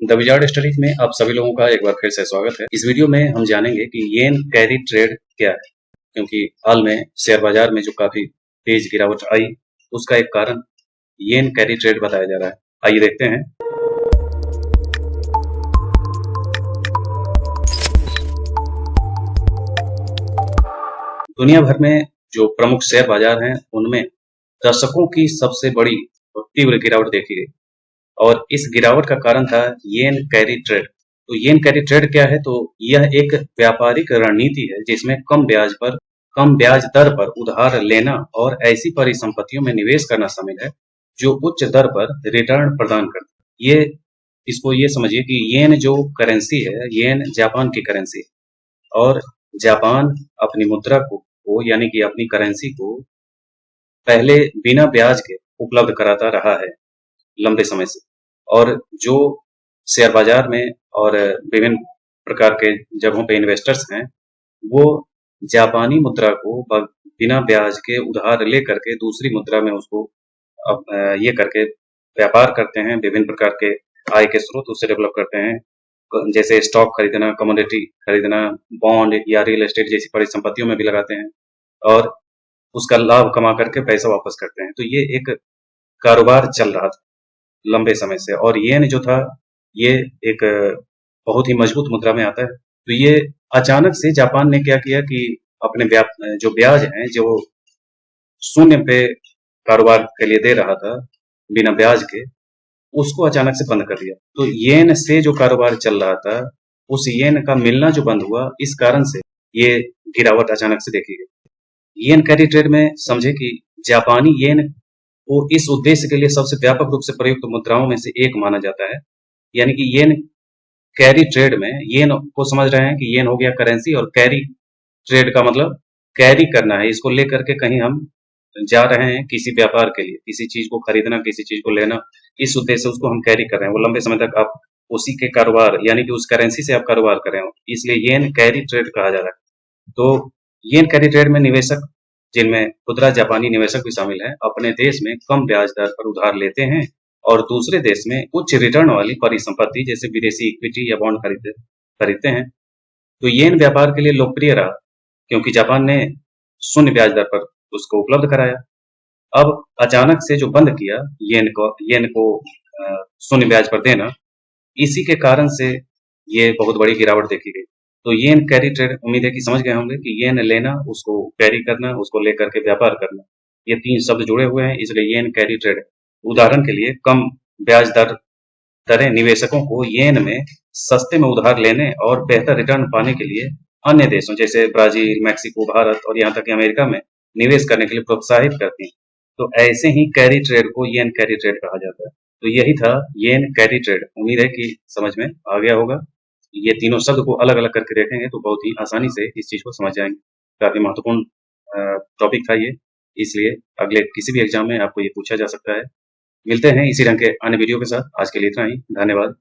The wizard studies में आप सभी लोगों का एक बार फिर से स्वागत है। इस वीडियो में हम जानेंगे कि येन कैरी ट्रेड क्या है, क्योंकि हाल में शेयर बाजार में जो काफी तेज गिरावट आई, उसका एक कारण येन कैरी ट्रेड बताया जा रहा है। आइए देखते हैं। दुनिया भर में जो प्रमुख शेयर बाजार हैं, उनमें दशकों की सबसे बड़ी और तीव्र गिरावट देखी गई और इस गिरावट का कारण था येन कैरी ट्रेड। तो येन कैरी ट्रेड क्या है? तो यह एक व्यापारिक रणनीति है जिसमें कम ब्याज दर पर उधार लेना और ऐसी परिसंपत्तियों में निवेश करना शामिल है जो उच्च दर पर रिटर्न प्रदान करती है। ये समझिए कि येन जो करेंसी है, येन जापान की करेंसी है और जापान अपनी मुद्रा को यानी कि अपनी करेंसी को पहले बिना ब्याज के उपलब्ध कराता रहा है लंबे समय से। और जो शेयर बाजार में और विभिन्न प्रकार के जगहों पे इन्वेस्टर्स हैं, वो जापानी मुद्रा को बिना ब्याज के उधार ले करके दूसरी मुद्रा में उसको ये करके व्यापार करते हैं। विभिन्न प्रकार के आय के स्रोत उससे डेवलप करते हैं, जैसे स्टॉक खरीदना, कमोडिटी खरीदना, बॉन्ड या रियल एस्टेट जैसी परिसंपत्तियों में भी लगाते हैं और उसका लाभ कमा करके पैसा वापस करते हैं। तो ये एक कारोबार चल रहा था लंबे समय से और येन जो था, ये एक बहुत ही मजबूत मुद्रा में आता है। तो ये अचानक से जापान ने क्या किया कि अपने जो ब्याज हैं, जो शून्य पे कारोबार के लिए दे रहा था बिना ब्याज के, उसको अचानक से बंद कर दिया। तो येन से जो कारोबार चल रहा था, उस येन का मिलना जो बंद हुआ, इस कारण से ये गिरावट अचानक से देखी गई। येन कैरी ट्रेड में समझे कि जापानी येन को इस उद्देश्य के लिए सबसे व्यापक रूप से प्रयुक्त मुद्राओं में से एक माना जाता है। यानी कि येन कैरी ट्रेड में येन को समझ रहे हैं कि येन हो गया करेंसी और कैरी ट्रेड का मतलब कैरी करना है, इसको लेकर के कहीं हम जा रहे हैं किसी व्यापार के लिए, किसी चीज को खरीदना, किसी चीज को लेना, इस उद्देश्य से उसको हम कैरी कर रहे हैं। वो लंबे समय तक आप उसी के कारोबार यानी कि उस करेंसी से आप कारोबार कर रहे हो, इसलिए येन कैरी ट्रेड कहा जा रहा है। तो येन कैरी ट्रेड में निवेशक, जिनमें खुदरा जापानी निवेशक भी शामिल हैं, अपने देश में कम ब्याज दर पर उधार लेते हैं और दूसरे देश में उच्च रिटर्न वाली परिसंपत्ति जैसे विदेशी इक्विटी या बॉन्ड खरीदते हैं। तो येन व्यापार के लिए लोकप्रिय रहा क्योंकि जापान ने शून्य ब्याज दर पर उसको उपलब्ध कराया। अब अचानक से जो बंद किया येन को शून्य ब्याज पर देना, इसी के कारण से ये बहुत बड़ी गिरावट देखी गई। तो येन कैरी ट्रेड, उम्मीद है कि समझ गए होंगे कि येन लेना, उसको कैरी करना, उसको लेकर के व्यापार करना, ये तीन शब्द जुड़े हुए हैं, इसलिए येन कैरी ट्रेड। उदाहरण के लिए कम ब्याज दरें निवेशकों को येन में सस्ते में उधार लेने और बेहतर रिटर्न पाने के लिए अन्य देशों जैसे ब्राजील, मैक्सिको, भारत और यहाँ तक कि अमेरिका में निवेश करने के लिए प्रोत्साहित करती हैं। तो ऐसे ही कैरी ट्रेड को येन कैरी ट्रेड कहा जाता है। तो यही था येन कैरी ट्रेड। उम्मीद है कि समझ में आ गया होगा। ये तीनों शब्द को अलग अलग करके देखेंगे तो बहुत ही आसानी से इस चीज को समझ जाएंगे। काफी महत्वपूर्ण टॉपिक था ये, इसलिए अगले किसी भी एग्जाम में आपको ये पूछा जा सकता है। मिलते हैं इसी रंग के अन्य वीडियो के साथ। आज के लिए इतना ही। धन्यवाद।